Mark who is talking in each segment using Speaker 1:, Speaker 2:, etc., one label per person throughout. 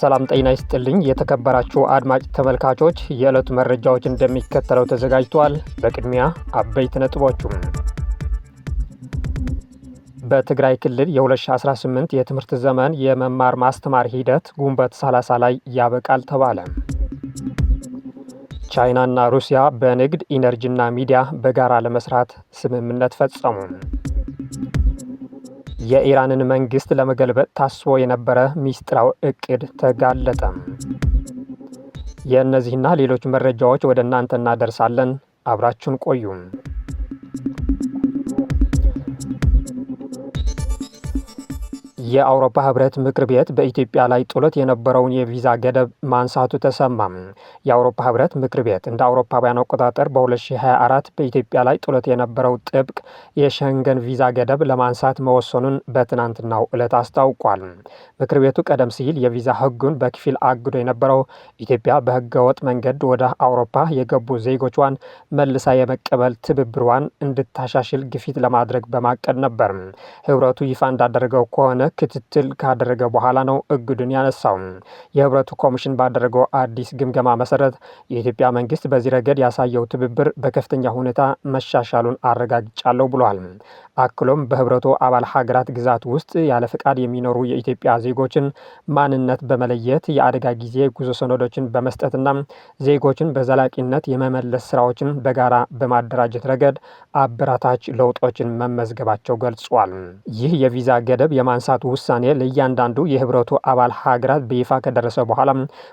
Speaker 1: ሰላም ጤና ይስጥልኝ የተከበራችሁ አድማጭ ተመልካቾች፣ የዕለቱ መረጃዎች እንደሚከተለው ተዘጋጅቷል። በቅድሚያ አበይት ነጥቦች። በትግራይ ክልል የ2018 የትምህርት ዘመን የመማር ማስተማር ሂደት ግንቦት 30 ላይ ያበቃል ተባለ። ቻይናና ሩሲያ በንግድ ኢነርጂና ሚዲያ በጋራ ለመስራት ስምምነት ፈጸሙ። የኢራንን መንግስት ለመገልበጥ ታስቦ የነበረ ሚስጥራዊ እቅድ ተጋለጠ። የእነዚህና ሌሎች መረጃዎች ወደ እናንተ እናደርሳለን። አብራችሁን ቆዩ። የአውሮፓ ህብረት ምክር ቤት በኢትዮጵያ ላይ ጥሎት የነበረውን የቪዛ ገደብ ማንሳቱ ተሰማ። የአውሮፓ ህብረት ምክር ቤት እንደ አውሮፓውያን አቆጣጠር በ2024 በኢትዮጵያ ላይ ጥሎት የነበረው ጥብቅ የሸንገን ቪዛ ገደብ ለማንሳት መወሰኑን በትናንትናው ዕለት አስታውቋል። ምክር ቤቱ ቀደም ሲል የቪዛ ህጉን በከፊል አግዶ የነበረው ኢትዮጵያ በህገወጥ መንገድ ወደ አውሮፓ የገቡ ዜጎቿን መልሳ የመቀበል ትብብሯን እንድታሻሽል ግፊት ለማድረግ በማቀድ ነበር። ህብረቱ ይፋ እንዳደረገው ከሆነ ክትትል ካደረገ በኋላ ነው እግዱን ያነሳው። የህብረቱ ኮሚሽን ባደረገው አዲስ ግምገማ መሰረት የኢትዮጵያ መንግስት በዚህ ረገድ ያሳየው ትብብር በከፍተኛ ሁኔታ መሻሻሉን አረጋግጫለሁ ብሏል። አክሎም በህብረቱ አባል ሀገራት ግዛት ውስጥ ያለ ፍቃድ የሚኖሩ የኢትዮጵያ ዜጎችን ማንነት በመለየት የአደጋ ጊዜ ጉዞ ሰነዶችን በመስጠትና ዜጎችን በዘላቂነት የመመለስ ስራዎችን በጋራ በማደራጀት ረገድ አበራታች ለውጦችን መመዝገባቸው ገልጿል። ይህ የቪዛ ገደብ የማንሳቱ ውሳኔ ለእያንዳንዱ የህብረቱ አባል ሀገራት በይፋ ከደረሰ በኋላ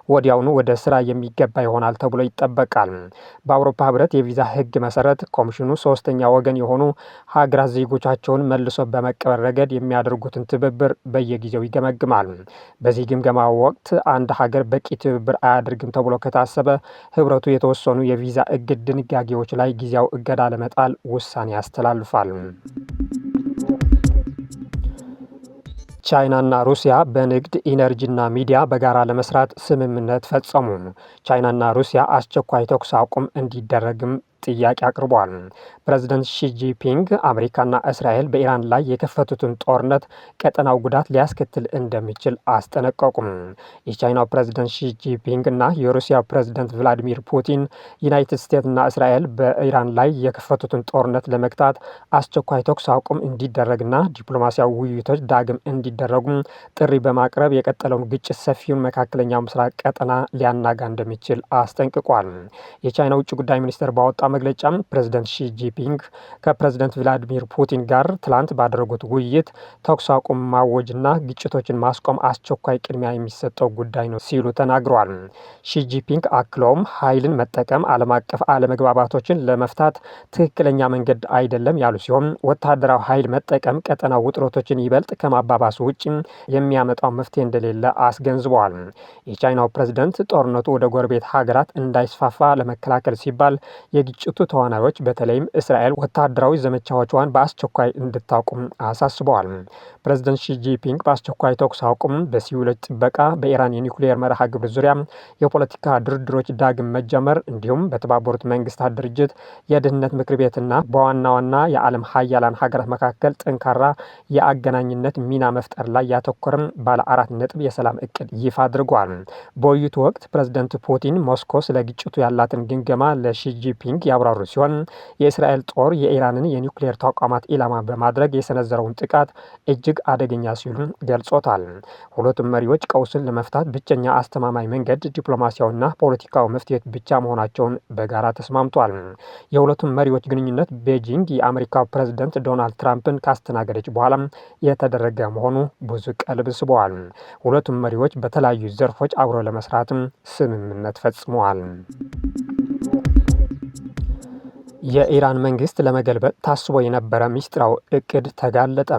Speaker 1: ወዲያውኑ ወደ ስራ የሚገባ ይሆናል ተብሎ ይጠበቃል። በአውሮፓ ህብረት የቪዛ ህግ መሰረት ኮሚሽኑ ሶስተኛ ወገን የሆኑ ሀገራት ዜጎቻቸውን መልሶ በመቀበል ረገድ የሚያደርጉትን ትብብር በየጊዜው ይገመግማል። በዚህ ግምገማ ወቅት አንድ ሀገር በቂ ትብብር አያደርግም ተብሎ ከታሰበ ህብረቱ የተወሰኑ የቪዛ እግድ ድንጋጌዎች ላይ ጊዜያዊ እገዳ ለመጣል ውሳኔ ያስተላልፋል። ቻይናና ሩሲያ በንግድ ኢነርጂና ሚዲያ በጋራ ለመስራት ስምምነት ፈጸሙ። ቻይናና ሩሲያ አስቸኳይ ተኩስ አቁም እንዲደረግም ጥያቄ አቅርቧል። ፕሬዝዳንት ሺጂፒንግ አሜሪካና እስራኤል በኢራን ላይ የከፈቱትን ጦርነት ቀጠናው ጉዳት ሊያስከትል እንደሚችል አስጠነቀቁም። የቻይናው ፕሬዝዳንት ሺጂፒንግ እና የሩሲያ ፕሬዝዳንት ቭላዲሚር ፑቲን ዩናይትድ ስቴትስና እስራኤል በኢራን ላይ የከፈቱትን ጦርነት ለመግታት አስቸኳይ ተኩስ አቁም እንዲደረግና ዲፕሎማሲያዊ ውይይቶች ዳግም እንዲደረጉም ጥሪ በማቅረብ የቀጠለውን ግጭት ሰፊውን መካከለኛው ምስራቅ ቀጠና ሊያናጋ እንደሚችል አስጠንቅቋል። የቻይና ውጭ ጉዳይ ሚኒስቴር ባወጣ መግለጫም ፕሬዝዳንት ሺጂፒንግ ከፕሬዝዳንት ቭላዲሚር ፑቲን ጋር ትላንት ባደረጉት ውይይት ተኩስ አቁም ማወጅና ግጭቶችን ማስቆም አስቸኳይ ቅድሚያ የሚሰጠው ጉዳይ ነው ሲሉ ተናግረዋል። ሺጂፒንግ አክለውም ኃይልን መጠቀም ዓለም አቀፍ አለመግባባቶችን ለመፍታት ትክክለኛ መንገድ አይደለም ያሉ ሲሆን ወታደራዊ ኃይል መጠቀም ቀጠናው ውጥረቶችን ይበልጥ ከማባባሱ ውጭ የሚያመጣው መፍትሄ እንደሌለ አስገንዝበዋል። የቻይናው ፕሬዝዳንት ጦርነቱ ወደ ጎረቤት ሀገራት እንዳይስፋፋ ለመከላከል ሲባል የግጭቱ ተዋናዮች በተለይም እስራኤል ወታደራዊ ዘመቻዎቿን በአስቸኳይ እንድታቁም አሳስበዋል። ፕሬዝዳንት ሺጂፒንግ በአስቸኳይ ተኩስ አቁም፣ በሲቪሎች ጥበቃ፣ በኢራን የኒውክሌር መርሃ ግብር ዙሪያ የፖለቲካ ድርድሮች ዳግም መጀመር እንዲሁም በተባበሩት መንግስታት ድርጅት የደህንነት ምክር ቤትና በዋና ዋና የዓለም ሀያላን ሀገራት መካከል ጠንካራ የአገናኝነት ሚና መፍጠር ላይ ያተኮረም ባለ 4 ነጥብ የሰላም እቅድ ይፋ አድርጓል። በውይይቱ ወቅት ፕሬዝዳንት ፑቲን ሞስኮ ስለ ግጭቱ ያላትን ግምገማ ለሺጂፒንግ ያብራሩ ሲሆን የእስራኤል ጦር የኢራንን የኒውክሌር ተቋማት ኢላማ በማድረግ የሰነዘረውን ጥቃት እጅግ አደገኛ ሲሉ ገልጾታል። ሁለቱም መሪዎች ቀውስን ለመፍታት ብቸኛ አስተማማኝ መንገድ ዲፕሎማሲያዊና ፖለቲካዊ መፍትሄ ብቻ መሆናቸውን በጋራ ተስማምቷል። የሁለቱም መሪዎች ግንኙነት ቤጂንግ የአሜሪካው ፕሬዝዳንት ዶናልድ ትራምፕን ካስተናገደች በኋላ የተደረገ መሆኑ ብዙ ቀልብ ስበዋል። ሁለቱም መሪዎች በተለያዩ ዘርፎች አብረው ለመስራትም ስምምነት ፈጽመዋል። የኢራን መንግስት ለመገልበጥ ታስቦ የነበረ ሚስጥራዊ እቅድ ተጋለጠ።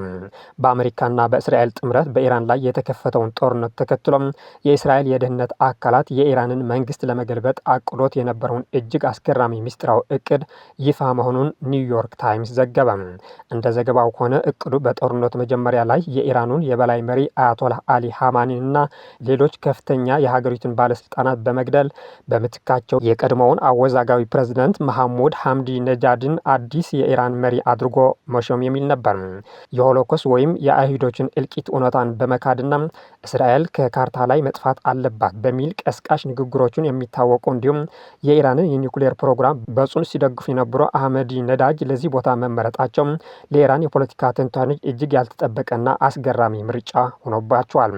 Speaker 1: በአሜሪካና በእስራኤል ጥምረት በኢራን ላይ የተከፈተውን ጦርነት ተከትሎም የእስራኤል የደህንነት አካላት የኢራንን መንግስት ለመገልበጥ አቅዶት የነበረውን እጅግ አስገራሚ ሚስጥራዊ እቅድ ይፋ መሆኑን ኒውዮርክ ታይምስ ዘገበ። እንደ ዘገባው ከሆነ እቅዱ በጦርነቱ መጀመሪያ ላይ የኢራኑን የበላይ መሪ አያቶላህ አሊ ሀማኒንና ሌሎች ከፍተኛ የሀገሪቱን ባለስልጣናት በመግደል በምትካቸው የቀድሞውን አወዛጋቢ ፕሬዝዳንት መሐሙድ ሐምዲ ነጃድን አዲስ የኢራን መሪ አድርጎ መሾም የሚል ነበር። የሆሎኮስት ወይም የአይሁዶችን እልቂት እውነታን በመካድና እስራኤል ከካርታ ላይ መጥፋት አለባት በሚል ቀስቃሽ ንግግሮቹን የሚታወቁ እንዲሁም የኢራንን የኒውክሌር ፕሮግራም በጽኑ ሲደግፉ የነበሩ አህመዲ ነዳጅ ለዚህ ቦታ መመረጣቸው ለኢራን የፖለቲካ ተንታኞች እጅግ ያልተጠበቀና አስገራሚ ምርጫ ሆኖባቸዋል።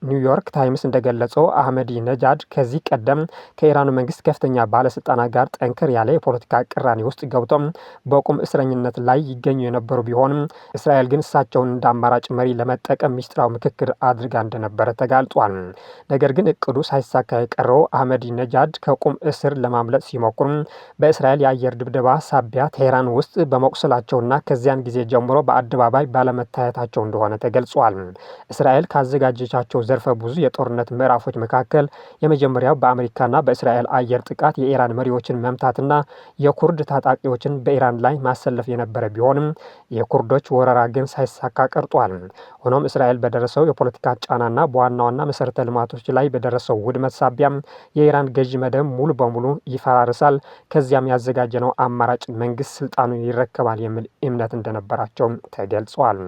Speaker 1: ኒውዮርክ ታይምስ እንደገለጸው አህመዲ ነጃድ ከዚህ ቀደም ከኢራኑ መንግስት ከፍተኛ ባለስልጣናት ጋር ጠንከር ያለ የፖለቲካ ቅራኔ ውስጥ ገብተው በቁም እስረኝነት ላይ ይገኙ የነበሩ ቢሆንም እስራኤል ግን እሳቸውን እንደ አማራጭ መሪ ለመጠቀም ሚስጥራዊ ምክክር አድርጋ እንደነበረ ተጋልጧል። ነገር ግን እቅዱ ሳይሳካ የቀረው አህመዲ ነጃድ ከቁም እስር ለማምለጥ ሲሞክሩ በእስራኤል የአየር ድብደባ ሳቢያ ቴህራን ውስጥ በመቁሰላቸውና ከዚያን ጊዜ ጀምሮ በአደባባይ ባለመታየታቸው እንደሆነ ተገልጿል። እስራኤል ካዘጋጀቻቸው ዘርፈ ብዙ የጦርነት ምዕራፎች መካከል የመጀመሪያው በአሜሪካና በእስራኤል አየር ጥቃት የኢራን መሪዎችን መምታትና የኩርድ ታጣቂዎችን በኢራን ላይ ማሰለፍ የነበረ ቢሆንም የኩርዶች ወረራ ግን ሳይሳካ ቀርጧል። ሆኖም እስራኤል በደረሰው የፖለቲካ ጫናና በዋና ዋና መሰረተ ልማቶች ላይ በደረሰው ውድመት ሳቢያም የኢራን ገዢ መደብ ሙሉ በሙሉ ይፈራርሳል፣ ከዚያም ያዘጋጀነው አማራጭ መንግስት ስልጣኑን ይረከባል የሚል እምነት እንደነበራቸው ተገልጿል።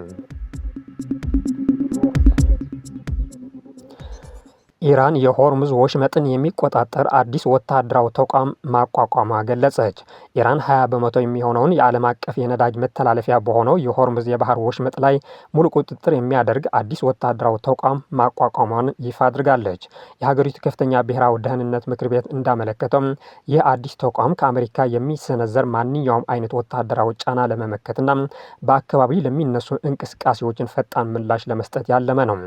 Speaker 1: ኢራን የሆርሙዝ ወሽመጥን የሚቆጣጠር አዲስ ወታደራዊ ተቋም ማቋቋሟ ገለጸች። ኢራን 20 በመቶ የሚሆነውን የዓለም አቀፍ የነዳጅ መተላለፊያ በሆነው የሆርሙዝ የባህር ወሽመጥ ላይ ሙሉ ቁጥጥር የሚያደርግ አዲስ ወታደራዊ ተቋም ማቋቋሟን ይፋ አድርጋለች። የሀገሪቱ ከፍተኛ ብሔራዊ ደህንነት ምክር ቤት እንዳመለከተው ይህ አዲስ ተቋም ከአሜሪካ የሚሰነዘር ማንኛውም አይነት ወታደራዊ ጫና ለመመከትና በአካባቢው ለሚነሱ እንቅስቃሴዎችን ፈጣን ምላሽ ለመስጠት ያለመ ነው።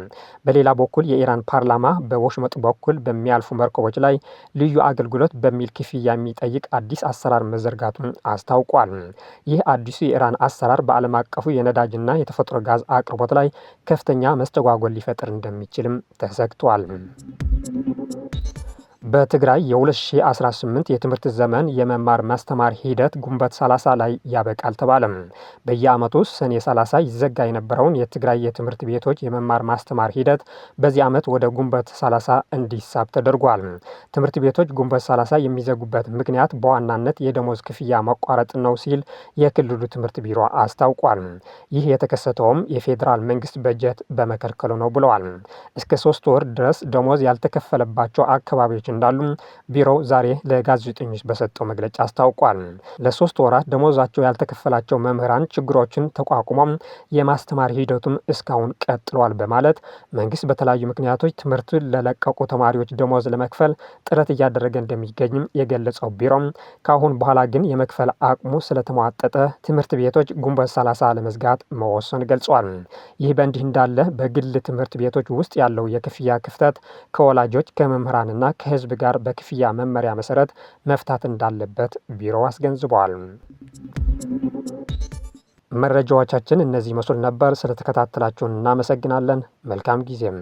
Speaker 1: በሌላ በኩል የኢራን ፓርላማ በወሽመጡ በኩል በሚያልፉ መርከቦች ላይ ልዩ አገልግሎት በሚል ክፍያ የሚጠይቅ አዲስ አሰራር መዘርጋቱን አስታውቋል። ይህ አዲሱ የኢራን አሰራር በዓለም አቀፉ የነዳጅና የተፈጥሮ ጋዝ አቅርቦት ላይ ከፍተኛ መስተጓጎል ሊፈጥር እንደሚችልም ተሰግቷል። በትግራይ የ2018 የትምህርት ዘመን የመማር ማስተማር ሂደት ግንቦት 30 ላይ ያበቃል ተባለም። በየዓመቱ ሰኔ 30 ይዘጋ የነበረውን የትግራይ የትምህርት ቤቶች የመማር ማስተማር ሂደት በዚህ ዓመት ወደ ግንቦት 30 እንዲሳብ ተደርጓል። ትምህርት ቤቶች ግንቦት 30 የሚዘጉበት ምክንያት በዋናነት የደሞዝ ክፍያ መቋረጥ ነው ሲል የክልሉ ትምህርት ቢሮ አስታውቋል። ይህ የተከሰተውም የፌዴራል መንግስት በጀት በመከልከሉ ነው ብለዋል። እስከ 3 ወር ድረስ ደሞዝ ያልተከፈለባቸው አካባቢዎች እንዳሉ ቢሮው ዛሬ ለጋዜጠኞች በሰጠው መግለጫ አስታውቋል። ለ3 ወራት ደሞዛቸው ያልተከፈላቸው መምህራን ችግሮችን ተቋቁመው የማስተማር ሂደቱም እስካሁን ቀጥሏል በማለት መንግስት በተለያዩ ምክንያቶች ትምህርቱን ለለቀቁ ተማሪዎች ደሞዝ ለመክፈል ጥረት እያደረገ እንደሚገኝም የገለጸው ቢሮው ከአሁን በኋላ ግን የመክፈል አቅሙ ስለተሟጠጠ ትምህርት ቤቶች ግንቦት 30 ለመዝጋት መወሰን ገልጿል። ይህ በእንዲህ እንዳለ በግል ትምህርት ቤቶች ውስጥ ያለው የክፍያ ክፍተት ከወላጆች ከመምህራንና ከህዝብ ጋር በክፍያ መመሪያ መሰረት መፍታት እንዳለበት ቢሮው አስገንዝበዋል። መረጃዎቻችን እነዚህ መስሉ ነበር። ስለተከታተላችሁን እናመሰግናለን። መልካም ጊዜም